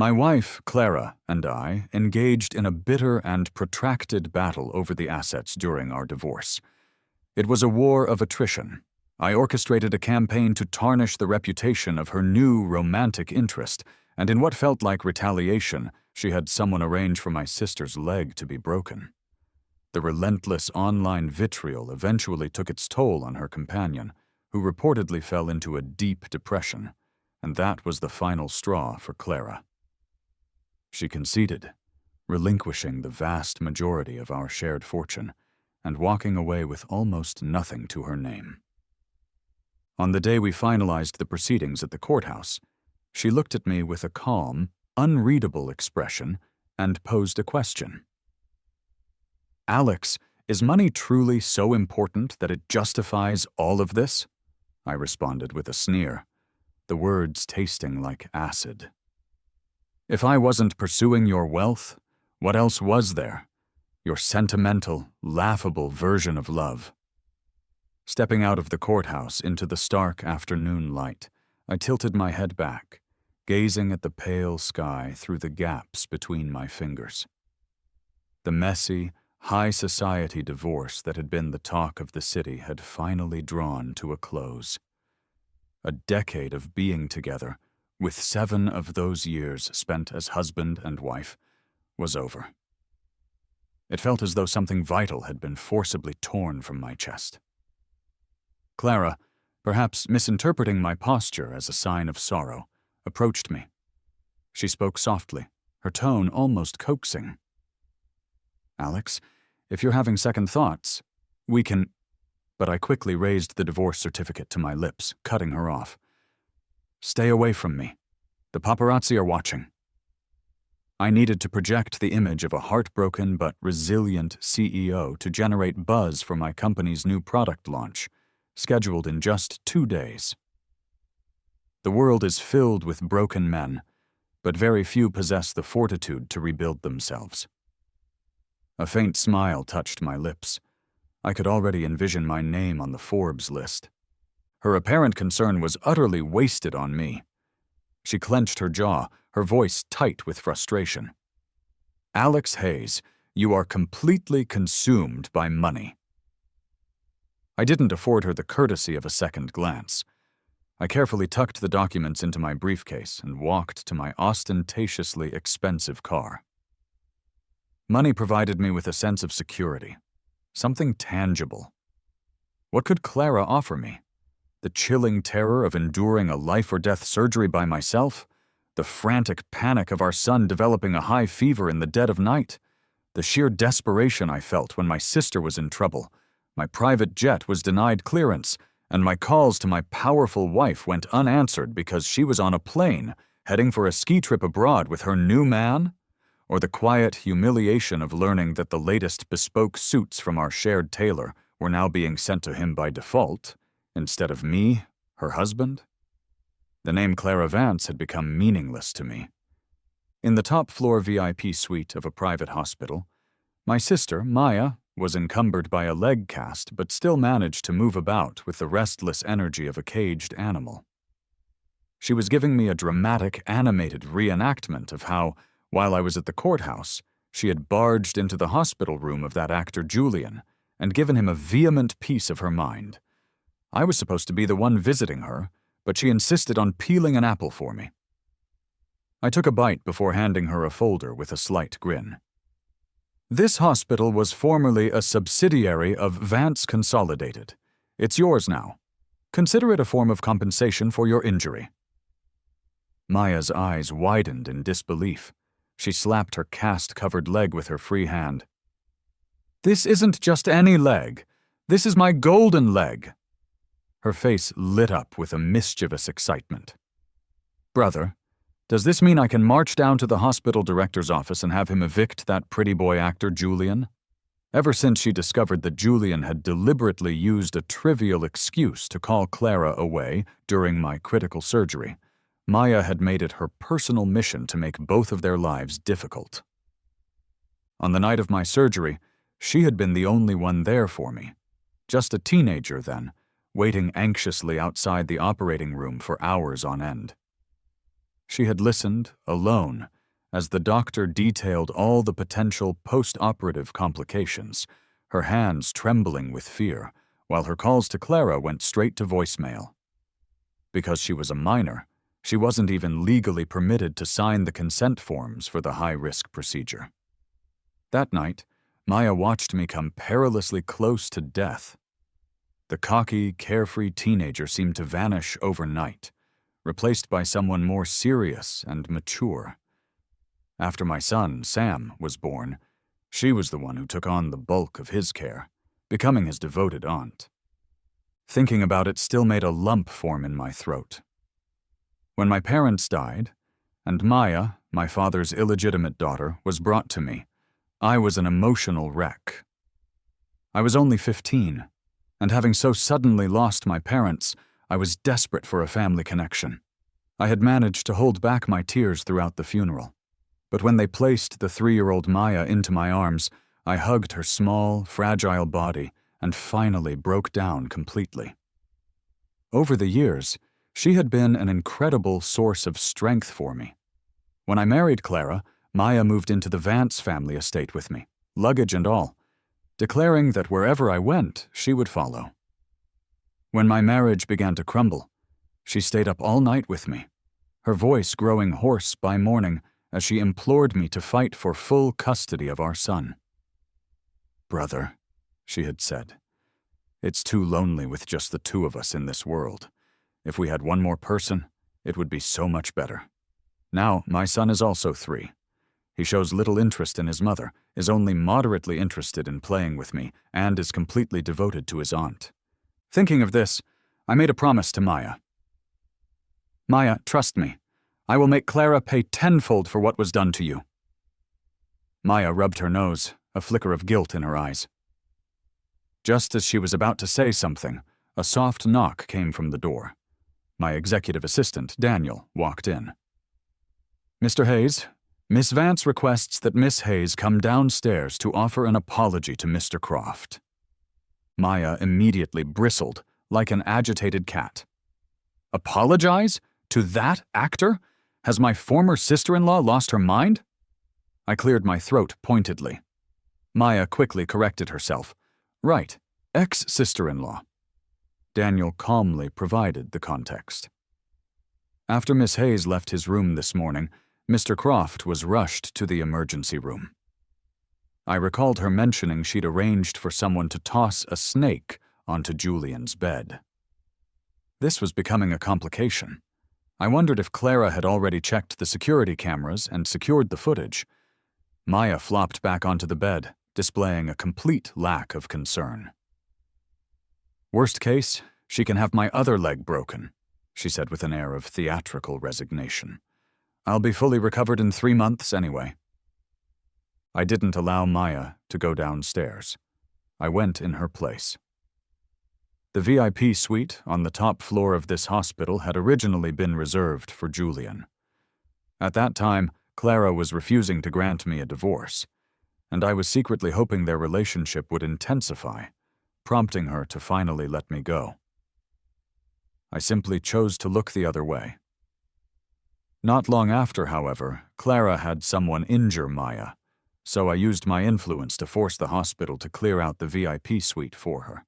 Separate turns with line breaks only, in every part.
My wife, Clara, and I engaged in a bitter and protracted battle over the assets during our divorce. It was a war of attrition. I orchestrated a campaign to tarnish the reputation of her new romantic interest, and in what felt like retaliation, she had someone arrange for my sister's leg to be broken. The relentless online vitriol eventually took its toll on her companion, who reportedly fell into a deep depression, and that was the final straw for Clara. She conceded, relinquishing the vast majority of our shared fortune and walking away with almost nothing to her name. On the day we finalized the proceedings at the courthouse, she looked at me with a calm, unreadable expression and posed a question. "Alex, is money truly so important that it justifies all of this?" I responded with a sneer, the words tasting like acid. "If I wasn't pursuing your wealth, what else was there? Your sentimental, laughable version of love." Stepping out of the courthouse into the stark afternoon light, I tilted my head back, gazing at the pale sky through the gaps between my fingers. The messy, high society divorce that had been the talk of the city had finally drawn to a close. A decade of being together, with 7 of those years spent as husband and wife, was over. It felt as though something vital had been forcibly torn from my chest. Clara, perhaps misinterpreting my posture as a sign of sorrow, approached me. She spoke softly, her tone almost coaxing. "Alex, if you're having second thoughts, we can—" But I quickly raised the divorce certificate to my lips, cutting her off. "Stay away from me. The paparazzi are watching." I needed to project the image of a heartbroken but resilient CEO to generate buzz for my company's new product launch, scheduled in just 2 days. The world is filled with broken men, but very few possess the fortitude to rebuild themselves. A faint smile touched my lips. I could already envision my name on the Forbes list. Her apparent concern was utterly wasted on me. She clenched her jaw, her voice tight with frustration. "Alex Hayes, you are completely consumed by money." I didn't afford her the courtesy of a second glance. I carefully tucked the documents into my briefcase and walked to my ostentatiously expensive car. Money provided me with a sense of security, something tangible. What could Clara offer me? The chilling terror of enduring a life-or-death surgery by myself? The frantic panic of our son developing a high fever in the dead of night? The sheer desperation I felt when my sister was in trouble, my private jet was denied clearance, and my calls to my powerful wife went unanswered because she was on a plane, heading for a ski trip abroad with her new man? Or the quiet humiliation of learning that the latest bespoke suits from our shared tailor were now being sent to him by default, instead of me, her husband? The name Clara Vance had become meaningless to me. In the top-floor VIP suite of a private hospital, my sister, Maya, was encumbered by a leg cast but still managed to move about with the restless energy of a caged animal. She was giving me a dramatic, animated reenactment of how, while I was at the courthouse, she had barged into the hospital room of that actor Julian and given him a vehement piece of her mind. I was supposed to be the one visiting her, but she insisted on peeling an apple for me. I took a bite before handing her a folder with a slight grin. "This hospital was formerly a subsidiary of Vance Consolidated. It's yours now. Consider it a form of compensation for your injury." Maya's eyes widened in disbelief. She slapped her cast-covered leg with her free hand. "This isn't just any leg. This is my golden leg." Her face lit up with a mischievous excitement. "Brother, does this mean I can march down to the hospital director's office and have him evict that pretty boy actor Julian?" Ever since she discovered that Julian had deliberately used a trivial excuse to call Clara away during my critical surgery, Maya had made it her personal mission to make both of their lives difficult. On the night of my surgery, she had been the only one there for me. Just a teenager then, waiting anxiously outside the operating room for hours on end. She had listened, alone, as the doctor detailed all the potential post-operative complications, her hands trembling with fear, while her calls to Clara went straight to voicemail. Because she was a minor, she wasn't even legally permitted to sign the consent forms for the high-risk procedure. That night, Maya watched me come perilously close to death. The cocky, carefree teenager seemed to vanish overnight, replaced by someone more serious and mature. After my son, Sam, was born, she was the one who took on the bulk of his care, becoming his devoted aunt. Thinking about it still made a lump form in my throat. When my parents died, and Maya, my father's illegitimate daughter, was brought to me, I was an emotional wreck. I was only 15, and having so suddenly lost my parents, I was desperate for a family connection. I had managed to hold back my tears throughout the funeral, but when they placed the 3-year-old Maya into my arms, I hugged her small, fragile body and finally broke down completely. Over the years, she had been an incredible source of strength for me. When I married Clara, Maya moved into the Vance family estate with me, luggage and all, declaring that wherever I went, she would follow. When my marriage began to crumble, she stayed up all night with me, her voice growing hoarse by morning as she implored me to fight for full custody of our son. "Brother," she had said, "it's too lonely with just the two of us in this world. If we had one more person, it would be so much better. Now, my son is also 3. He shows little interest in his mother, is only moderately interested in playing with me, and is completely devoted to his aunt." Thinking of this, I made a promise to Maya. "Maya, trust me. I will make Clara pay tenfold for what was done to you." Maya rubbed her nose, a flicker of guilt in her eyes. Just as she was about to say something, a soft knock came from the door. My executive assistant, Daniel, walked in. "Mr. Hayes, Miss Vance requests that Miss Hayes come downstairs to offer an apology to Mr. Croft." Maya immediately bristled like an agitated cat. "Apologize? To that actor? Has my former sister-in-law lost her mind?" I cleared my throat pointedly. Maya quickly corrected herself. "Right, ex-sister-in-law." Daniel calmly provided the context. After Miss Hayes left his room this morning, Mr. Croft was rushed to the emergency room. I recalled her mentioning she'd arranged for someone to toss a snake onto Julian's bed. This was becoming a complication. I wondered if Clara had already checked the security cameras and secured the footage. Maya flopped back onto the bed, displaying a complete lack of concern. "Worst case, she can have my other leg broken," she said with an air of theatrical resignation. "I'll be fully recovered in 3 months anyway." I didn't allow Maya to go downstairs. I went in her place. The VIP suite on the top floor of this hospital had originally been reserved for Julian. At that time, Clara was refusing to grant me a divorce, and I was secretly hoping their relationship would intensify, prompting her to finally let me go. I simply chose to look the other way. Not long after, however, Clara had someone injure Maya, so I used my influence to force the hospital to clear out the VIP suite for her.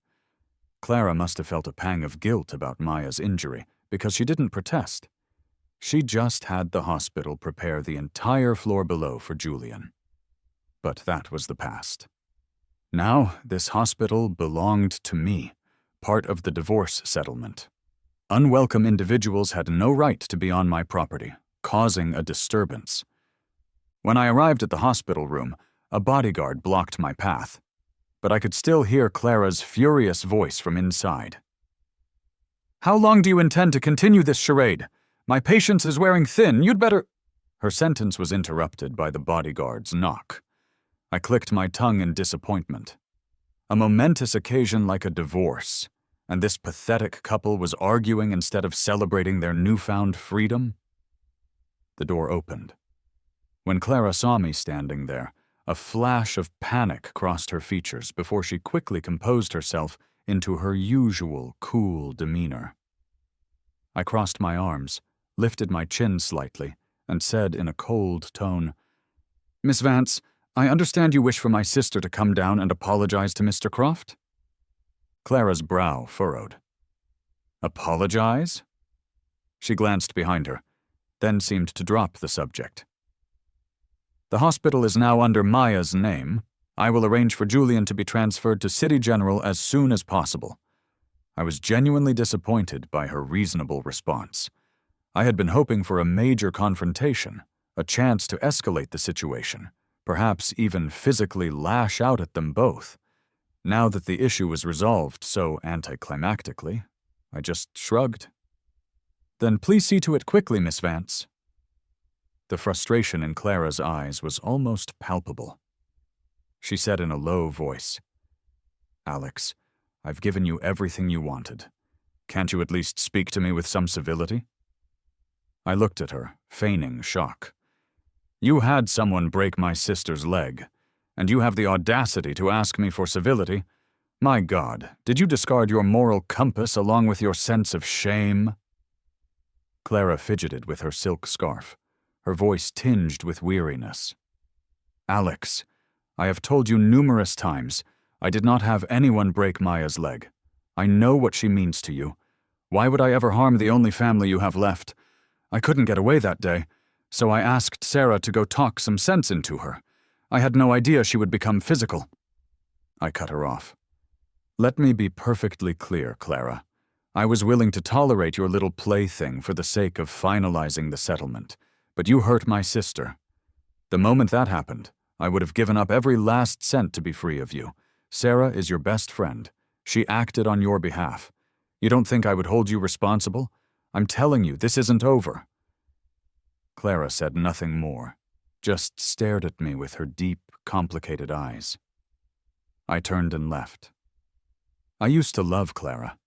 Clara must have felt a pang of guilt about Maya's injury because she didn't protest. She just had the hospital prepare the entire floor below for Julian. But that was the past. Now, this hospital belonged to me, part of the divorce settlement. Unwelcome individuals had no right to be on my property, causing a disturbance. When I arrived at the hospital room, a bodyguard blocked my path, but I could still hear Clara's furious voice from inside. "How long do you intend to continue this charade? My patience is wearing thin, you'd better—" Her sentence was interrupted by the bodyguard's knock. I clicked my tongue in disappointment. A momentous occasion like a divorce, and this pathetic couple was arguing instead of celebrating their newfound freedom? The door opened. When Clara saw me standing there, a flash of panic crossed her features before she quickly composed herself into her usual cool demeanor. I crossed my arms, lifted my chin slightly, and said in a cold tone, "Miss Vance, I understand you wish for my sister to come down and apologize to Mr. Croft?" Clara's brow furrowed. "Apologize?" She glanced behind her, then seemed to drop the subject. "The hospital is now under Maya's name. I will arrange for Julian to be transferred to City General as soon as possible." I was genuinely disappointed by her reasonable response. I had been hoping for a major confrontation, a chance to escalate the situation, perhaps even physically lash out at them both. Now that the issue was resolved so anticlimactically, I just shrugged. "Then please see to it quickly, Miss Vance." The frustration in Clara's eyes was almost palpable. She said in a low voice, "Alex, I've given you everything you wanted. Can't you at least speak to me with some civility?" I looked at her, feigning shock. "You had someone break my sister's leg, and you have the audacity to ask me for civility? My God, did you discard your moral compass along with your sense of shame?" Clara fidgeted with her silk scarf, her voice tinged with weariness. "Alex, I have told you numerous times, I did not have anyone break Maya's leg. I know what she means to you. Why would I ever harm the only family you have left? I couldn't get away that day, so I asked Sarah to go talk some sense into her. I had no idea she would become physical." I cut her off. "Let me be perfectly clear, Clara. I was willing to tolerate your little plaything for the sake of finalizing the settlement, but you hurt my sister. The moment that happened, I would have given up every last cent to be free of you. Sarah is your best friend. She acted on your behalf. You don't think I would hold you responsible? I'm telling you, this isn't over." Clara said nothing more, just stared at me with her deep, complicated eyes. I turned and left. I used to love Clara.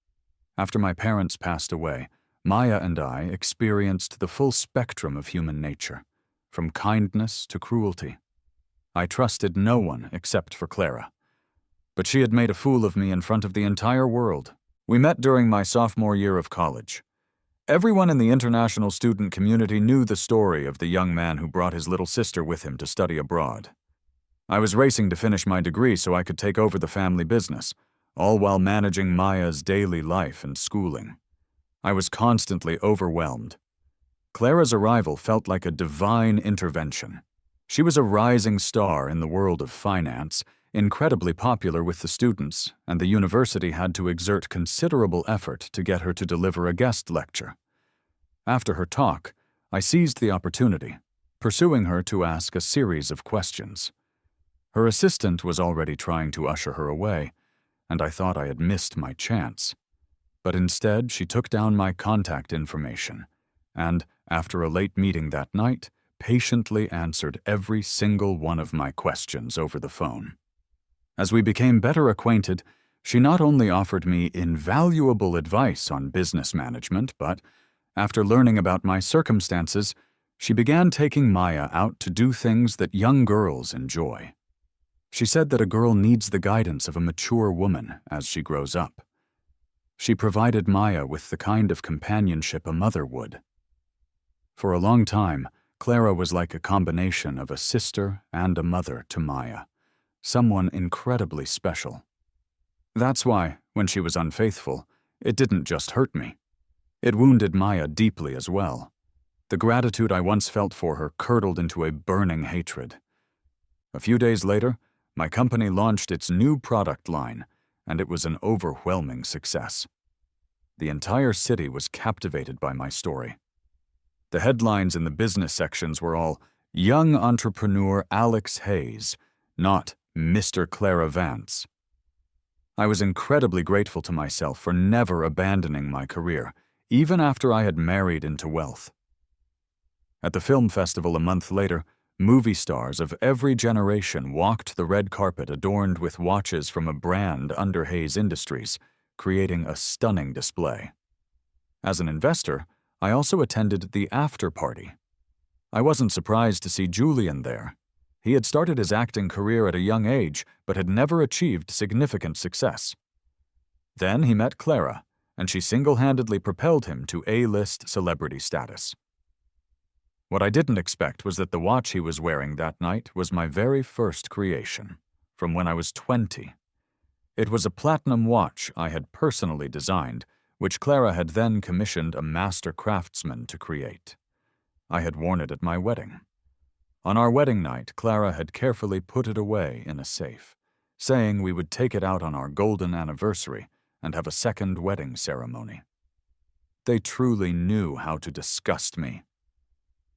After my parents passed away, Maya and I experienced the full spectrum of human nature, from kindness to cruelty. I trusted no one except for Clara. But she had made a fool of me in front of the entire world. We met during my sophomore year of college. Everyone in the international student community knew the story of the young man who brought his little sister with him to study abroad. I was racing to finish my degree so I could take over the family business, all while managing Maya's daily life and schooling. I was constantly overwhelmed. Clara's arrival felt like a divine intervention. She was a rising star in the world of finance, incredibly popular with the students, and the university had to exert considerable effort to get her to deliver a guest lecture. After her talk, I seized the opportunity, pursuing her to ask a series of questions. Her assistant was already trying to usher her away, and I thought I had missed my chance. But instead, she took down my contact information, and, after a late meeting that night, patiently answered every single one of my questions over the phone. As we became better acquainted, she not only offered me invaluable advice on business management, but, after learning about my circumstances, she began taking Maya out to do things that young girls enjoy. She said that a girl needs the guidance of a mature woman as she grows up. She provided Maya with the kind of companionship a mother would. For a long time, Clara was like a combination of a sister and a mother to Maya, someone incredibly special. That's why, when she was unfaithful, it didn't just hurt me. It wounded Maya deeply as well. The gratitude I once felt for her curdled into a burning hatred. A few days later, my company launched its new product line, and it was an overwhelming success. The entire city was captivated by my story. The headlines in the business sections were all, "Young Entrepreneur Alex Hayes," not Mr. Clara Vance. I was incredibly grateful to myself for never abandoning my career, even after I had married into wealth. At the film festival a month later, movie stars of every generation walked the red carpet adorned with watches from a brand under Hayes Industries, creating a stunning display. As an investor, I also attended the after party. I wasn't surprised to see Julian there. He had started his acting career at a young age, but had never achieved significant success. Then he met Clara, and she single-handedly propelled him to A-list celebrity status. What I didn't expect was that the watch he was wearing that night was my very first creation, from when I was 20. It was a platinum watch I had personally designed, which Clara had then commissioned a master craftsman to create. I had worn it at my wedding. On our wedding night, Clara had carefully put it away in a safe, saying we would take it out on our golden anniversary and have a second wedding ceremony. They truly knew how to disgust me.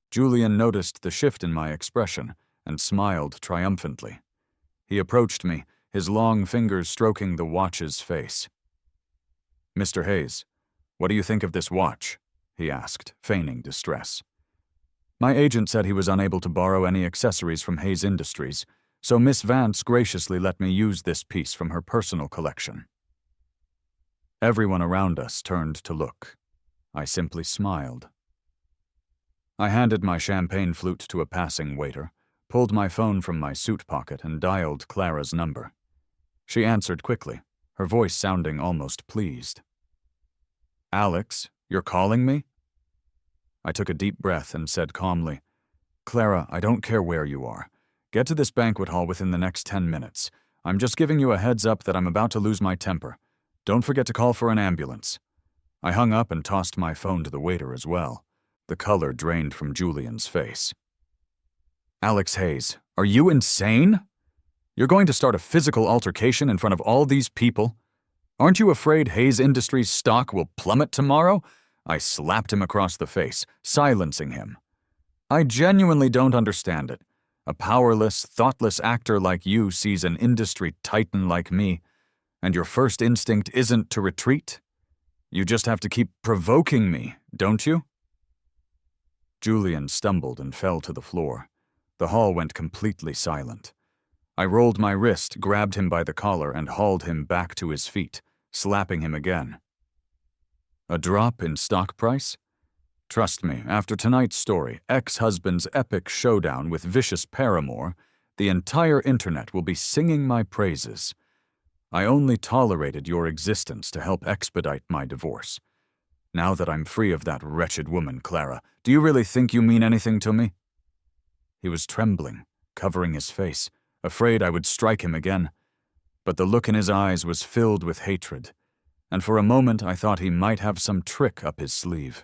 Julian noticed the shift in my expression and smiled triumphantly. He approached me, his long fingers stroking the watch's face. "Mr. Hayes, what do you think of this watch?" he asked, feigning distress. My agent said he was unable to borrow any accessories from Hayes Industries, so Miss Vance graciously let me use this piece from her personal collection. Everyone around us turned to look. I simply smiled. I handed my champagne flute to a passing waiter, pulled my phone from my suit pocket, and dialed Clara's number. She answered quickly, her voice sounding almost pleased. "Alex, you're calling me?" I took a deep breath and said calmly, "Clara, I don't care where you are. Get to this banquet hall within the next 10 minutes. I'm just giving you a heads up that I'm about to lose my temper. Don't forget to call for an ambulance." I hung up and tossed my phone to the waiter as well. The color drained from Julian's face. "Alex Hayes, are you insane? You're going to start a physical altercation in front of all these people? Aren't you afraid Hayes Industries stock will plummet tomorrow?" I slapped him across the face, silencing him. "I genuinely don't understand it. A powerless, thoughtless actor like you sees an industry titan like me, and your first instinct isn't to retreat? You just have to keep provoking me, don't you?" Julian stumbled and fell to the floor. The hall went completely silent. I rolled my wrist, grabbed him by the collar, and hauled him back to his feet, slapping him again. A drop in stock price? Trust me, after tonight's story, ex-husband's epic showdown with vicious paramour, the entire internet will be singing my praises. I only tolerated your existence to help expedite my divorce. Now that I'm free of that wretched woman, Clara, do you really think you mean anything to me?" He was trembling, covering his face, afraid I would strike him again. But the look in his eyes was filled with hatred, and for a moment I thought he might have some trick up his sleeve.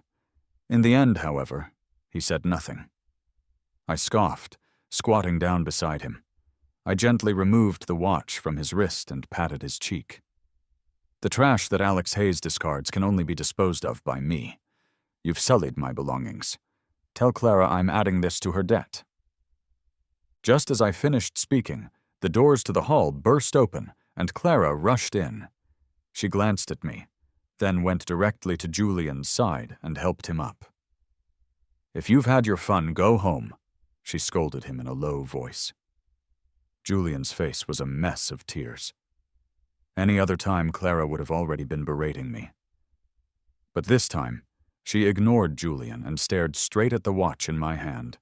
In the end, however, he said nothing. I scoffed, squatting down beside him. I gently removed the watch from his wrist and patted his cheek. "The trash that Alex Hayes discards can only be disposed of by me. You've sullied my belongings. Tell Clara I'm adding this to her debt." Just as I finished speaking, the doors to the hall burst open, and Clara rushed in. She glanced at me, then went directly to Julian's side and helped him up. "If you've had your fun, go home," she scolded him in a low voice. Julian's face was a mess of tears. Any other time, Clara would have already been berating me. But this time, she ignored Julian and stared straight at the watch in my hand.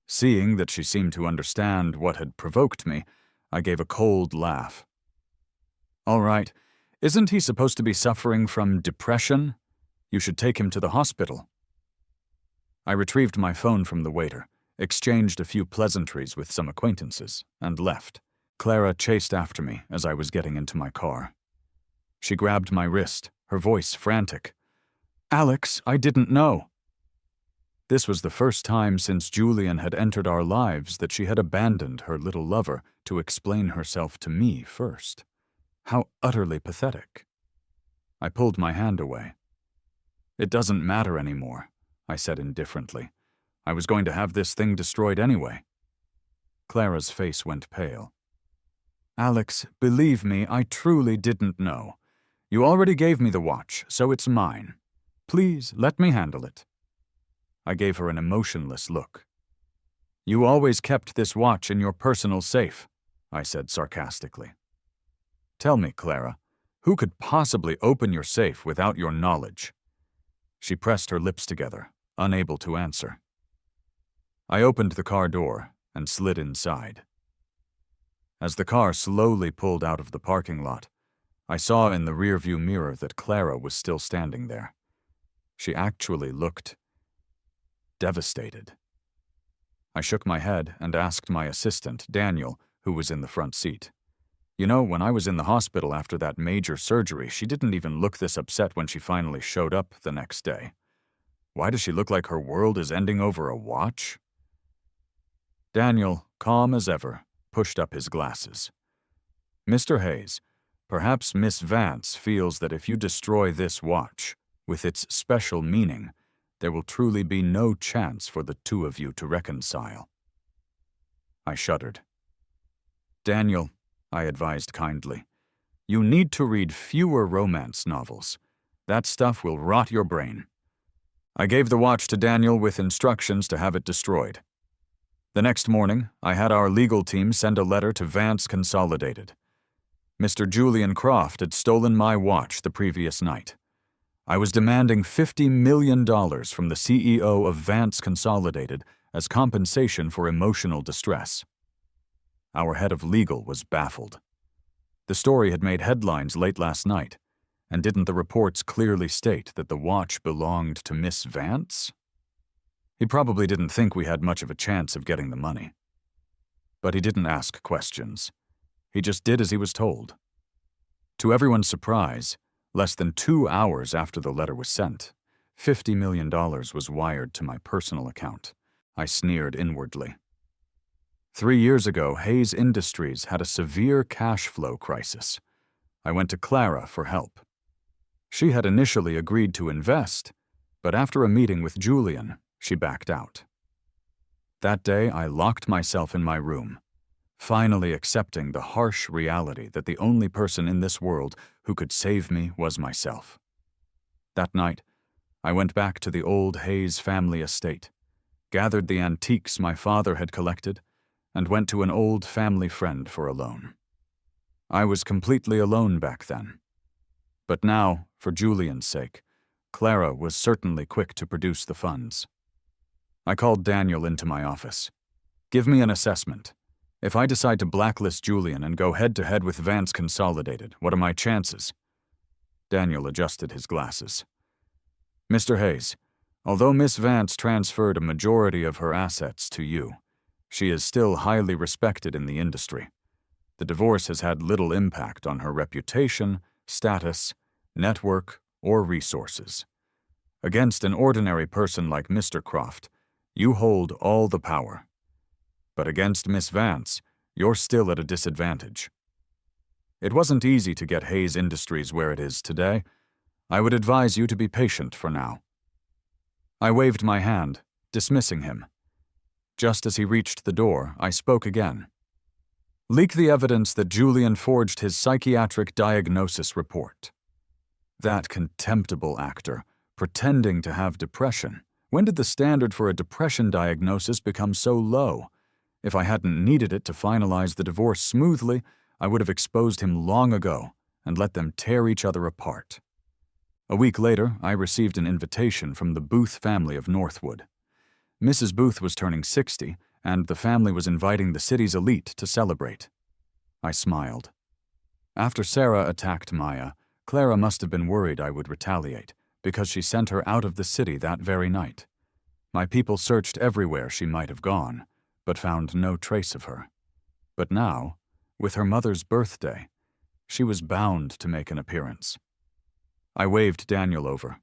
Seeing that she seemed to understand what had provoked me, I gave a cold laugh. "All right, isn't he supposed to be suffering from depression? You should take him to the hospital." I retrieved my phone from the waiter, exchanged a few pleasantries with some acquaintances, and left. Clara chased after me as I was getting into my car. She grabbed my wrist, her voice frantic. "Alex, I didn't know." This was the first time since Julian had entered our lives that she had abandoned her little lover to explain herself to me first. How utterly pathetic. I pulled my hand away. "It doesn't matter anymore," I said indifferently. "I was going to have this thing destroyed anyway." Clara's face went pale. "Alex, believe me, I truly didn't know. You already gave me the watch, so it's mine. Please, let me handle it." I gave her an emotionless look. "You always kept this watch in your personal safe," I said sarcastically. "Tell me, Clara, who could possibly open your safe without your knowledge?" She pressed her lips together, unable to answer. I opened the car door and slid inside. As the car slowly pulled out of the parking lot, I saw in the rearview mirror that Clara was still standing there. She actually looked devastated. I shook my head and asked my assistant, Daniel, who was in the front seat. You know, when I was in the hospital after that major surgery, she didn't even look this upset when she finally showed up the next day. Why does she look like her world is ending over a watch? Daniel, calm as ever, pushed up his glasses. Mr. Hayes, perhaps Miss Vance feels that if you destroy this watch, with its special meaning, there will truly be no chance for the two of you to reconcile. I shuddered. Daniel, I advised kindly, you need to read fewer romance novels. That stuff will rot your brain. I gave the watch to Daniel with instructions to have it destroyed. The next morning, I had our legal team send a letter to Vance Consolidated. Mr. Julian Croft had stolen my watch the previous night. I was demanding $50 million from the CEO of Vance Consolidated as compensation for emotional distress. Our head of legal was baffled. The story had made headlines late last night, and didn't the reports clearly state that the watch belonged to Miss Vance? He probably didn't think we had much of a chance of getting the money. But he didn't ask questions. He just did as he was told. To everyone's surprise, less than 2 hours after the letter was sent, $50 million was wired to my personal account. I sneered inwardly. 3 years ago, Hayes Industries had a severe cash flow crisis. I went to Clara for help. She had initially agreed to invest, but after a meeting with Julian, she backed out. That day, I locked myself in my room, finally accepting the harsh reality that the only person in this world who could save me was myself. That night, I went back to the old Hayes family estate, gathered the antiques my father had collected, and went to an old family friend for a loan. I was completely alone back then. But now, for Julian's sake, Clara was certainly quick to produce the funds. I called Daniel into my office. Give me an assessment. If I decide to blacklist Julian and go head-to-head with Vance Consolidated, what are my chances? Daniel adjusted his glasses. Mr. Hayes, although Miss Vance transferred a majority of her assets to you, she is still highly respected in the industry. The divorce has had little impact on her reputation, status, network, or resources. Against an ordinary person like Mr. Croft, you hold all the power. But against Miss Vance, you're still at a disadvantage. It wasn't easy to get Hayes Industries where it is today. I would advise you to be patient for now. I waved my hand, dismissing him. Just as he reached the door, I spoke again. Leak the evidence that Julian forged his psychiatric diagnosis report. That contemptible actor, pretending to have depression. When did the standard for a depression diagnosis become so low? If I hadn't needed it to finalize the divorce smoothly, I would have exposed him long ago and let them tear each other apart. A week later, I received an invitation from the Booth family of Northwood. Mrs. Booth was turning 60, and the family was inviting the city's elite to celebrate. I smiled. After Sarah attacked Maya, Clara must have been worried I would retaliate, because she sent her out of the city that very night. My people searched everywhere she might have gone, but found no trace of her. But now, with her mother's birthday, she was bound to make an appearance. I waved Daniel over.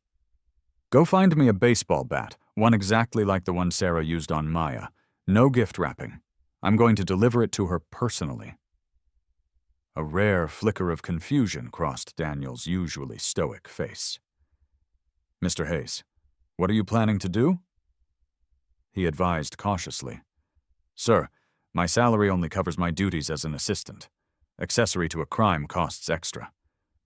Go find me a baseball bat, one exactly like the one Sarah used on Maya. No gift wrapping. I'm going to deliver it to her personally. A rare flicker of confusion crossed Daniel's usually stoic face. Mr. Hayes, what are you planning to do? He advised cautiously. Sir, my salary only covers my duties as an assistant. Accessory to a crime costs extra.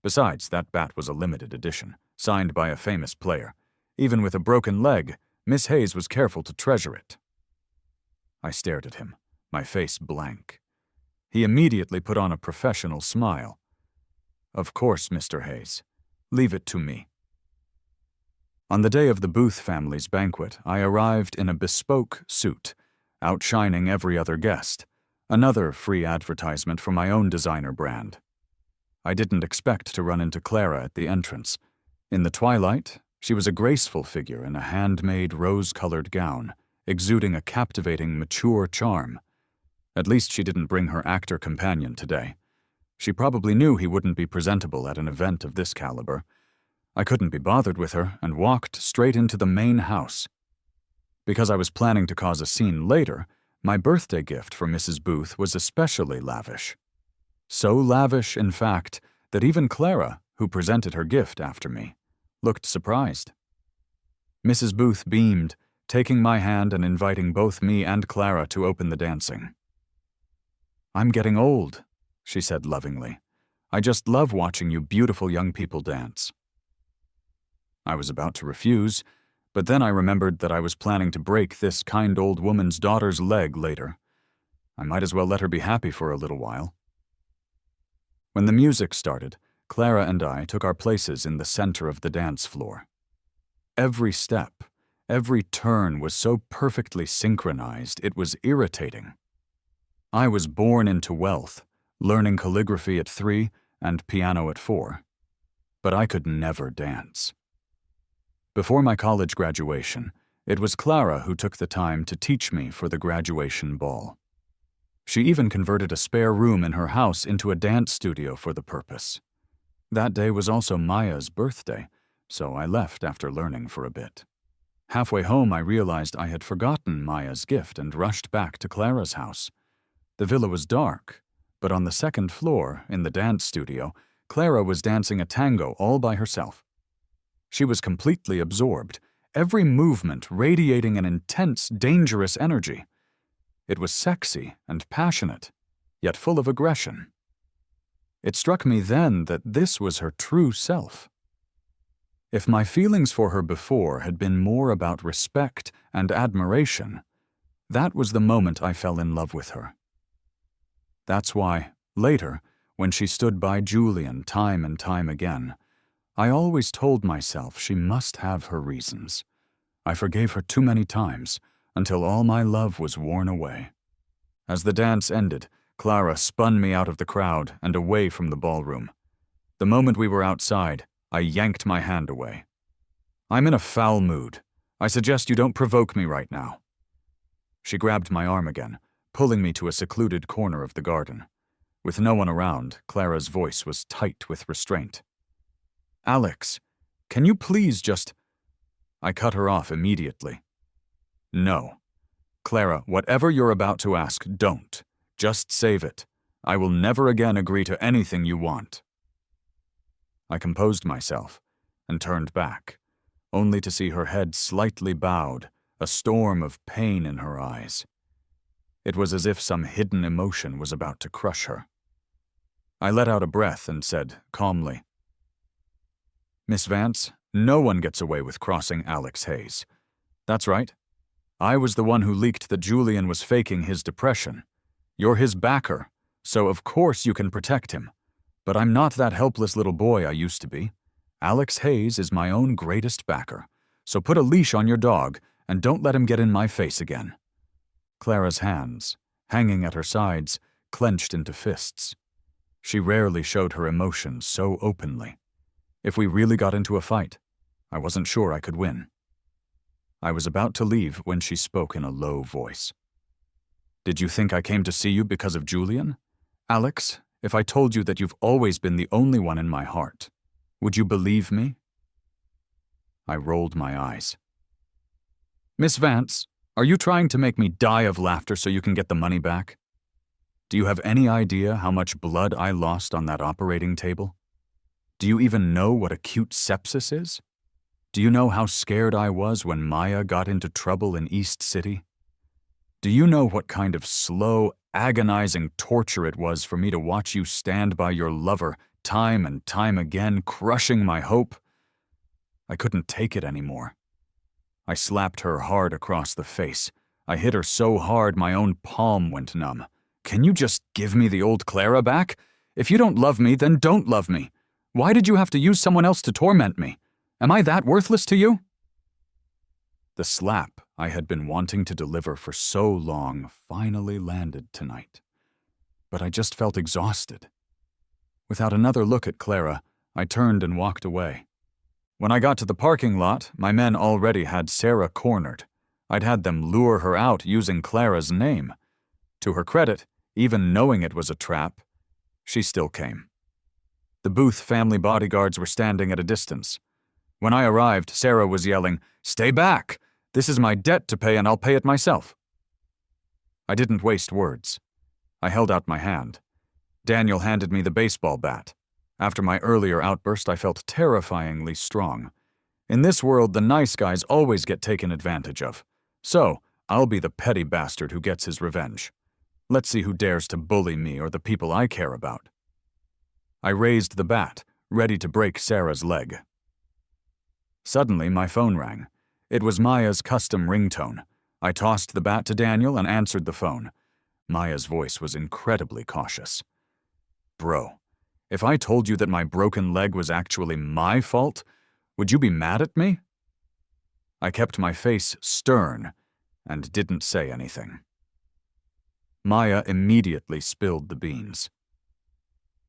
Besides, that bat was a limited edition, signed by a famous player. Even with a broken leg, Miss Hayes was careful to treasure it. I stared at him, my face blank. He immediately put on a professional smile. Of course, Mr. Hayes. Leave it to me. On the day of the Booth family's banquet, I arrived in a bespoke suit, outshining every other guest, another free advertisement for my own designer brand. I didn't expect to run into Clara at the entrance. In the twilight, she was a graceful figure in a handmade rose-colored gown, exuding a captivating, mature charm. At least she didn't bring her actor companion today. She probably knew he wouldn't be presentable at an event of this caliber. I couldn't be bothered with her and walked straight into the main house. Because I was planning to cause a scene later, my birthday gift for Mrs. Booth was especially lavish. So lavish, in fact, that even Clara, who presented her gift after me, looked surprised. Mrs. Booth beamed, taking my hand and inviting both me and Clara to open the dancing. "I'm getting old," she said lovingly. "I just love watching you beautiful young people dance." I was about to refuse, but then I remembered that I was planning to break this kind old woman's daughter's leg later. I might as well let her be happy for a little while. When the music started, Clara and I took our places in the center of the dance floor. Every step, every turn was so perfectly synchronized it was irritating. I was born into wealth, learning calligraphy at 3 and piano at 4. But I could never dance. Before my college graduation, it was Clara who took the time to teach me for the graduation ball. She even converted a spare room in her house into a dance studio for the purpose. That day was also Maya's birthday, so I left after learning for a bit. Halfway home, I realized I had forgotten Maya's gift and rushed back to Clara's house. The villa was dark, but on the second floor, in the dance studio, Clara was dancing a tango all by herself. She was completely absorbed, every movement radiating an intense, dangerous energy. It was sexy and passionate, yet full of aggression. It struck me then that this was her true self. If my feelings for her before had been more about respect and admiration, that was the moment I fell in love with her. That's why, later, when she stood by Julian time and time again, I always told myself she must have her reasons. I forgave her too many times, until all my love was worn away. As the dance ended, Clara spun me out of the crowd and away from the ballroom. The moment we were outside, I yanked my hand away. "I'm in a foul mood. I suggest you don't provoke me right now." She grabbed my arm again, pulling me to a secluded corner of the garden. With no one around, Clara's voice was tight with restraint. "Alex, can you please just—" I cut her off immediately. "No. Clara, whatever you're about to ask, don't. Just save it. I will never again agree to anything you want." I composed myself and turned back, only to see her head slightly bowed, a storm of pain in her eyes. It was as if some hidden emotion was about to crush her. I let out a breath and said, calmly, "Miss Vance, no one gets away with crossing Alex Hayes. That's right. I was the one who leaked that Julian was faking his depression. You're his backer, so of course you can protect him. But I'm not that helpless little boy I used to be. Alex Hayes is my own greatest backer, so put a leash on your dog and don't let him get in my face again." Clara's hands, hanging at her sides, clenched into fists. She rarely showed her emotions so openly. If we really got into a fight, I wasn't sure I could win. I was about to leave when she spoke in a low voice. "Did you think I came to see you because of Julian? Alex, if I told you that you've always been the only one in my heart, would you believe me?" I rolled my eyes. "Miss Vance, are you trying to make me die of laughter so you can get the money back? Do you have any idea how much blood I lost on that operating table? Do you even know what acute sepsis is? Do you know how scared I was when Maya got into trouble in East City? Do you know what kind of slow, agonizing torture it was for me to watch you stand by your lover time and time again, crushing my hope? I couldn't take it anymore. I slapped her hard across the face. I hit her so hard my own palm went numb. Can you just give me the old Clara back? If you don't love me, then don't love me. Why did you have to use someone else to torment me? Am I that worthless to you?" The slap I had been wanting to deliver for so long finally landed tonight. But I just felt exhausted. Without another look at Clara, I turned and walked away. When I got to the parking lot, my men already had Sarah cornered. I'd had them lure her out using Clara's name. To her credit, even knowing it was a trap, she still came. The Booth family bodyguards were standing at a distance. When I arrived, Sarah was yelling, "Stay back! This is my debt to pay and I'll pay it myself." I didn't waste words. I held out my hand. Daniel handed me the baseball bat. After my earlier outburst, I felt terrifyingly strong. In this world, the nice guys always get taken advantage of. So, I'll be the petty bastard who gets his revenge. Let's see who dares to bully me or the people I care about. I raised the bat, ready to break Sarah's leg. Suddenly, my phone rang. It was Maya's custom ringtone. I tossed the bat to Daniel and answered the phone. Maya's voice was incredibly cautious. "Bro, if I told you that my broken leg was actually my fault, would you be mad at me?" I kept my face stern and didn't say anything. Maya immediately spilled the beans.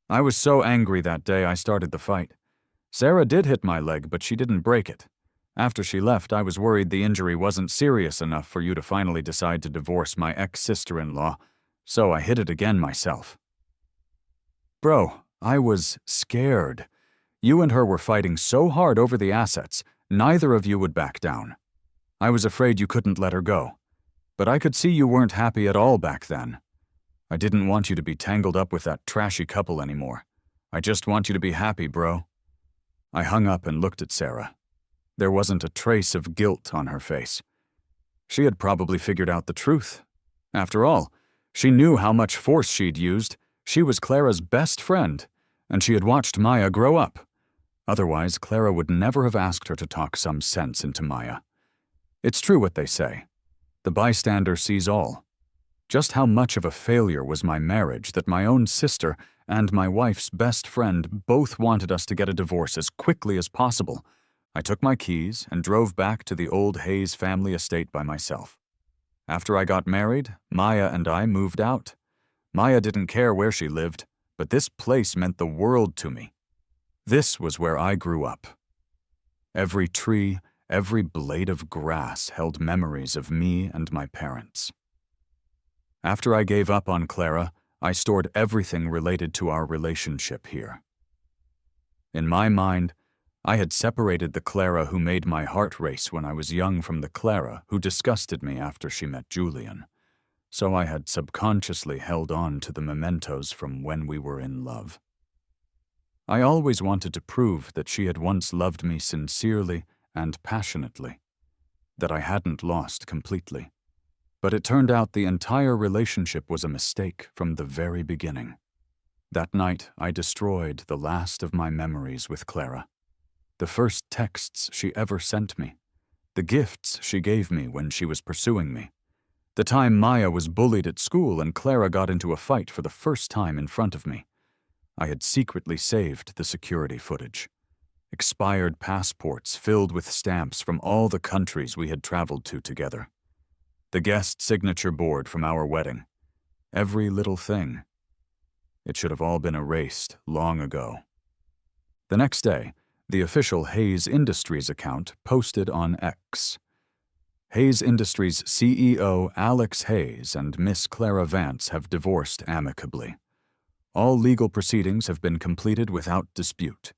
I was so angry that day I started the fight. Sarah did hit my leg, but she didn't break it. After she left, I was worried the injury wasn't serious enough for you to finally decide to divorce my ex-sister-in-law, so I hit it again myself. Bro, I was scared. You and her were fighting so hard over the assets, neither of you would back down. I was afraid you couldn't let her go. But I could see you weren't happy at all back then. I didn't want you to be tangled up with that trashy couple anymore. I just want you to be happy, bro. I hung up and looked at Sarah. There wasn't a trace of guilt on her face. She had probably figured out the truth. After all, she knew how much force she'd used. She was Clara's best friend, and she had watched Maya grow up. Otherwise, Clara would never have asked her to talk some sense into Maya. It's true what they say. The bystander sees all. Just how much of a failure was my marriage that my own sister and my wife's best friend both wanted us to get a divorce as quickly as possible. I took my keys and drove back to the old Hayes family estate by myself. After I got married, Maya and I moved out. Maya didn't care where she lived, but this place meant the world to me. This was where I grew up. Every tree, every blade of grass held memories of me and my parents. After I gave up on Clara, I stored everything related to our relationship here. In my mind, I had separated the Clara who made my heart race when I was young from the Clara who disgusted me after she met Julian, so I had subconsciously held on to the mementos from when we were in love. I always wanted to prove that she had once loved me sincerely and passionately, that I hadn't lost completely. But it turned out the entire relationship was a mistake from the very beginning. That night, I destroyed the last of my memories with Clara. The first texts she ever sent me. The gifts she gave me when she was pursuing me. The time Maya was bullied at school and Clara got into a fight for the first time in front of me. I had secretly saved the security footage. Expired passports filled with stamps from all the countries we had traveled to together. The guest signature board from our wedding. Every little thing. It should have all been erased long ago. The next day, the official Hayes Industries account posted on X. Hayes Industries CEO Alex Hayes and Miss Clara Vance have divorced amicably. All legal proceedings have been completed without dispute.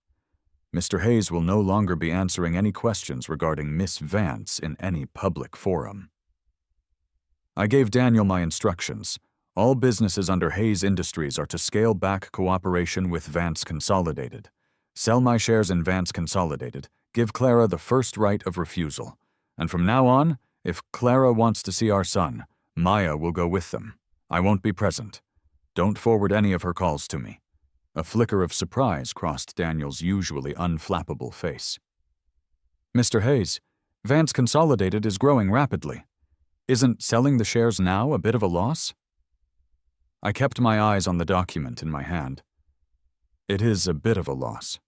Mr. Hayes will no longer be answering any questions regarding Miss Vance in any public forum. I gave Daniel my instructions. All businesses under Hayes Industries are to scale back cooperation with Vance Consolidated. Sell my shares in Vance Consolidated, give Clara the first right of refusal. And from now on, if Clara wants to see our son, Maya will go with them. I won't be present. Don't forward any of her calls to me. A flicker of surprise crossed Daniel's usually unflappable face. Mr. Hayes, Vance Consolidated is growing rapidly. Isn't selling the shares now a bit of a loss? I kept my eyes on the document in my hand. It is a bit of a loss.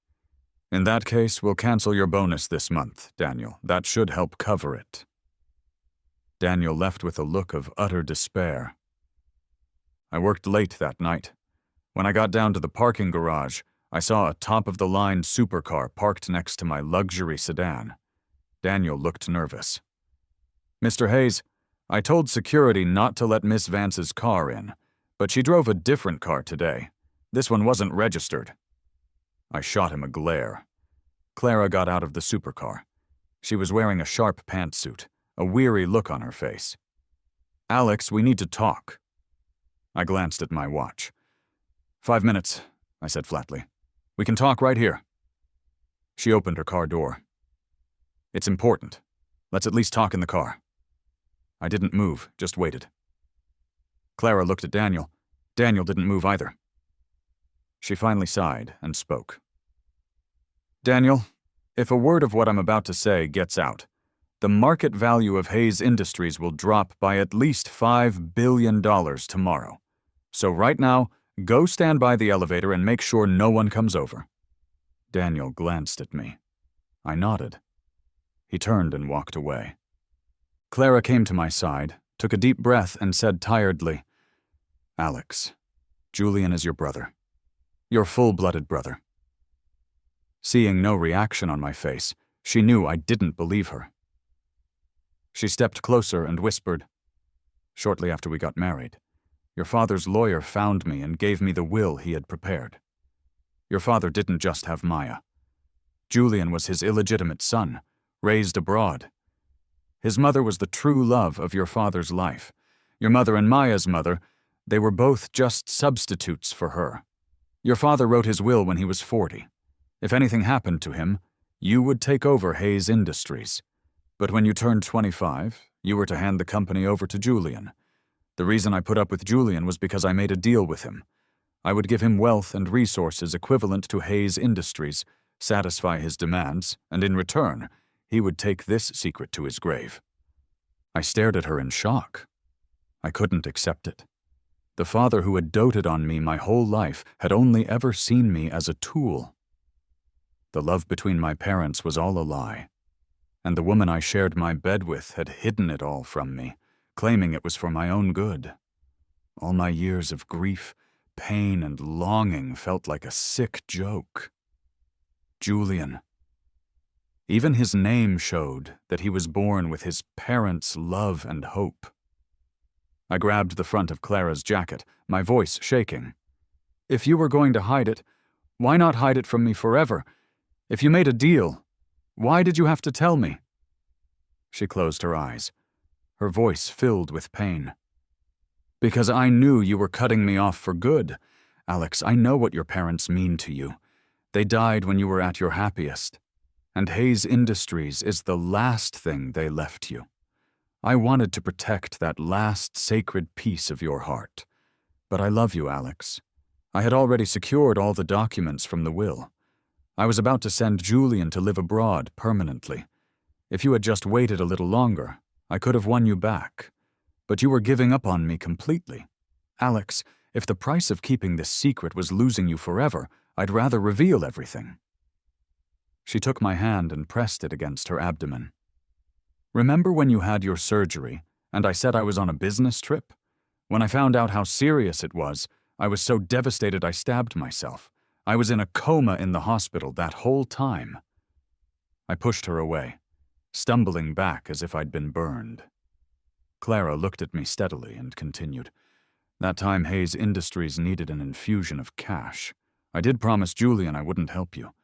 In that case, we'll cancel your bonus this month, Daniel. That should help cover it. Daniel left with a look of utter despair. I worked late that night. When I got down to the parking garage, I saw a top-of-the-line supercar parked next to my luxury sedan. Daniel looked nervous. "Mr. Hayes, I told security not to let Miss Vance's car in, but she drove a different car today. This one wasn't registered." I shot him a glare. Clara got out of the supercar. She was wearing a sharp pantsuit, a weary look on her face. "Alex, we need to talk." I glanced at my watch. 5 minutes, I said flatly. "We can talk right here." She opened her car door. "It's important. Let's at least talk in the car." I didn't move, just waited. Clara looked at Daniel. Daniel didn't move either. She finally sighed and spoke. "Daniel, if a word of what I'm about to say gets out, the market value of Hayes Industries will drop by at least $5 billion tomorrow. So right now, go stand by the elevator and make sure no one comes over." Daniel glanced at me. I nodded. He turned and walked away. Clara came to my side, took a deep breath, and said tiredly, "Alex, Julian is your brother. Your full-blooded brother." Seeing no reaction on my face, she knew I didn't believe her. She stepped closer and whispered, "Shortly after we got married, your father's lawyer found me and gave me the will he had prepared. Your father didn't just have Maya. Julian was his illegitimate son, raised abroad. His mother was the true love of your father's life. Your mother and Maya's mother, they were both just substitutes for her. Your father wrote his will when he was 40. If anything happened to him, you would take over Hayes Industries. But when you turned 25, you were to hand the company over to Julian. The reason I put up with Julian was because I made a deal with him. I would give him wealth and resources equivalent to Hayes Industries, satisfy his demands, and in return, he would take this secret to his grave." I stared at her in shock. I couldn't accept it. The father who had doted on me my whole life had only ever seen me as a tool. The love between my parents was all a lie, and the woman I shared my bed with had hidden it all from me, claiming it was for my own good. All my years of grief, pain, and longing felt like a sick joke. Julian. Even his name showed that he was born with his parents' love and hope. I grabbed the front of Clara's jacket, my voice shaking. "If you were going to hide it, why not hide it from me forever? If you made a deal, why did you have to tell me?" She closed her eyes, her voice filled with pain. "Because I knew you were cutting me off for good. Alex, I know what your parents mean to you. They died when you were at your happiest. And Hayes Industries is the last thing they left you. I wanted to protect that last sacred piece of your heart. But I love you, Alex. I had already secured all the documents from the will. I was about to send Julian to live abroad permanently. If you had just waited a little longer, I could have won you back. But you were giving up on me completely. Alex, if the price of keeping this secret was losing you forever, I'd rather reveal everything." She took my hand and pressed it against her abdomen. "Remember when you had your surgery, and I said I was on a business trip? When I found out how serious it was, I was so devastated I stabbed myself. I was in a coma in the hospital that whole time." I pushed her away, stumbling back as if I'd been burned. Clara looked at me steadily and continued, "That time Hayes Industries needed an infusion of cash. I did promise Julian I wouldn't help you,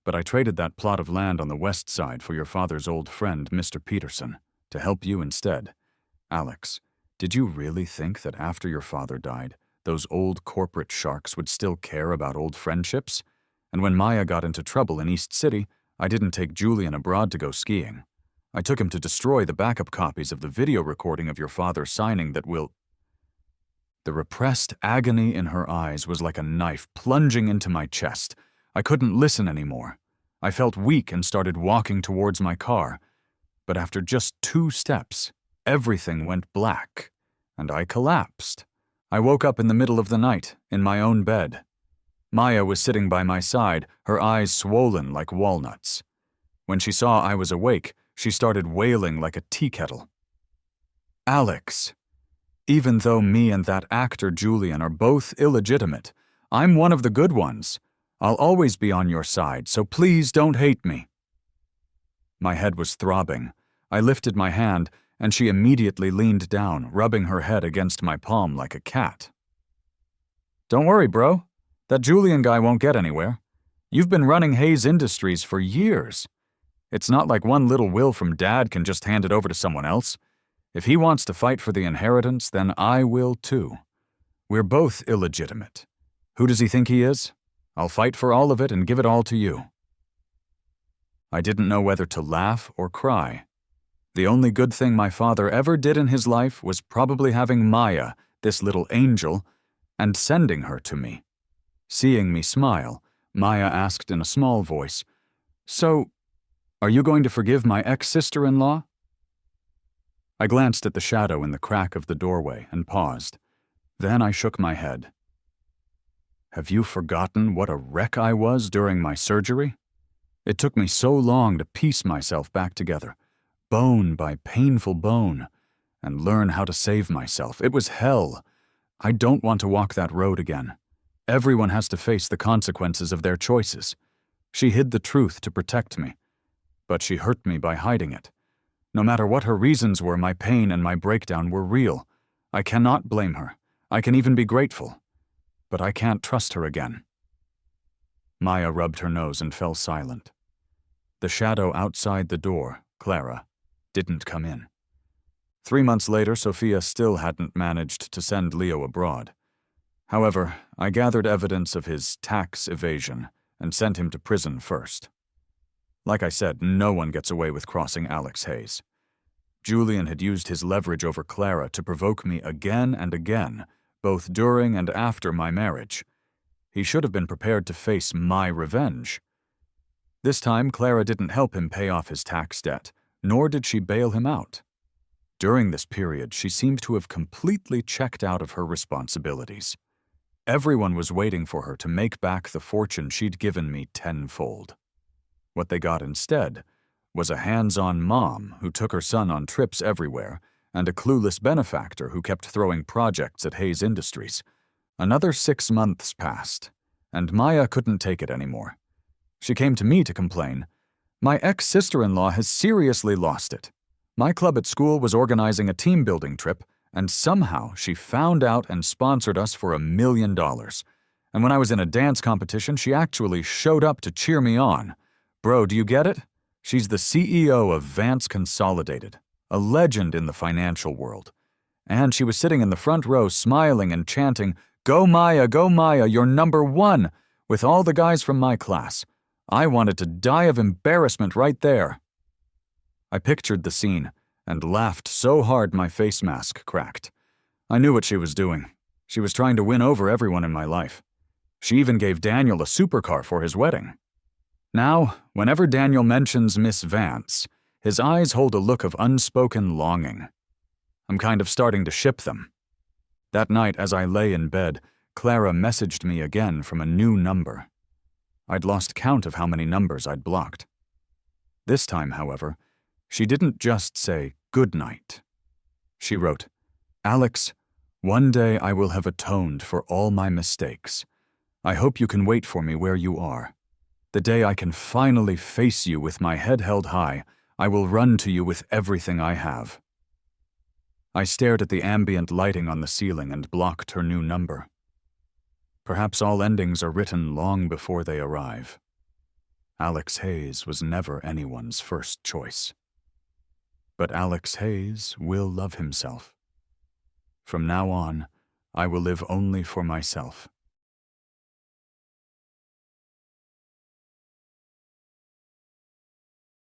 but I traded that plot of land on the west side for your father's old friend, Mr. Peterson, to help you instead. Alex, did you really think that after your father died, those old corporate sharks would still care about old friendships? And when Maya got into trouble in East City, I didn't take Julian abroad to go skiing. I took him to destroy the backup copies of the video recording of your father signing that will—" The repressed agony in her eyes was like a knife plunging into my chest. I couldn't listen anymore. I felt weak and started walking towards my car. But after just 2 steps, everything went black, and I collapsed. I woke up in the middle of the night, in my own bed. Maya was sitting by my side, her eyes swollen like walnuts. When she saw I was awake, she started wailing like a tea kettle. "Alex, even though me and that actor Julian are both illegitimate, I'm one of the good ones. I'll always be on your side, so please don't hate me." My head was throbbing. I lifted my hand, and she immediately leaned down, rubbing her head against my palm like a cat. "Don't worry, bro. That Julian guy won't get anywhere. You've been running Hayes Industries for years. It's not like one little will from Dad can just hand it over to someone else. If he wants to fight for the inheritance, then I will too. We're both illegitimate. Who does he think he is? I'll fight for all of it and give it all to you." I didn't know whether to laugh or cry. The only good thing my father ever did in his life was probably having Maya, this little angel, and sending her to me. Seeing me smile, Maya asked in a small voice, "So, are you going to forgive my ex-sister-in-law?" I glanced at the shadow in the crack of the doorway and paused. Then I shook my head. "Have you forgotten what a wreck I was during my surgery? It took me so long to piece myself back together, bone by painful bone, and learn how to save myself. It was hell. I don't want to walk that road again. Everyone has to face the consequences of their choices. She hid the truth to protect me, but she hurt me by hiding it. No matter what her reasons were, my pain and my breakdown were real. I cannot blame her. I can even be grateful. But I can't trust her again." Maya rubbed her nose and fell silent. The shadow outside the door, Clara, didn't come in. 3 months later, Sophia still hadn't managed to send Leo abroad. However, I gathered evidence of his tax evasion and sent him to prison first. Like I said, no one gets away with crossing Alex Hayes. Julian had used his leverage over Clara to provoke me again and again, both during and after my marriage. He should have been prepared to face my revenge. This time, Clara didn't help him pay off his tax debt, nor did she bail him out. During this period, she seemed to have completely checked out of her responsibilities. Everyone was waiting for her to make back the fortune she'd given me tenfold. What they got instead was a hands-on mom who took her son on trips everywhere, and a clueless benefactor who kept throwing projects at Hayes Industries. Another 6 months passed, and Maya couldn't take it anymore. She came to me to complain. "My ex-sister-in-law has seriously lost it. My club at school was organizing a team-building trip, and somehow she found out and sponsored us for $1 million. And when I was in a dance competition, she actually showed up to cheer me on. Bro, do you get it? She's the CEO of Vance Consolidated, a legend in the financial world. And she was sitting in the front row smiling and chanting, 'Go Maya, you're number one,' with all the guys from my class. I wanted to die of embarrassment right there." I pictured the scene and laughed so hard my face mask cracked. I knew what she was doing. She was trying to win over everyone in my life. She even gave Daniel a supercar for his wedding. Now, whenever Daniel mentions Miss Vance, his eyes hold a look of unspoken longing. I'm kind of starting to ship them. That night, as I lay in bed, Clara messaged me again from a new number. I'd lost count of how many numbers I'd blocked. This time, however, she didn't just say good night. She wrote, "Alex, one day I will have atoned for all my mistakes. I hope you can wait for me where you are. The day I can finally face you with my head held high, I will run to you with everything I have." I stared at the ambient lighting on the ceiling and blocked her new number. Perhaps all endings are written long before they arrive. Alex Hayes was never anyone's first choice. But Alex Hayes will love himself. From now on, I will live only for myself.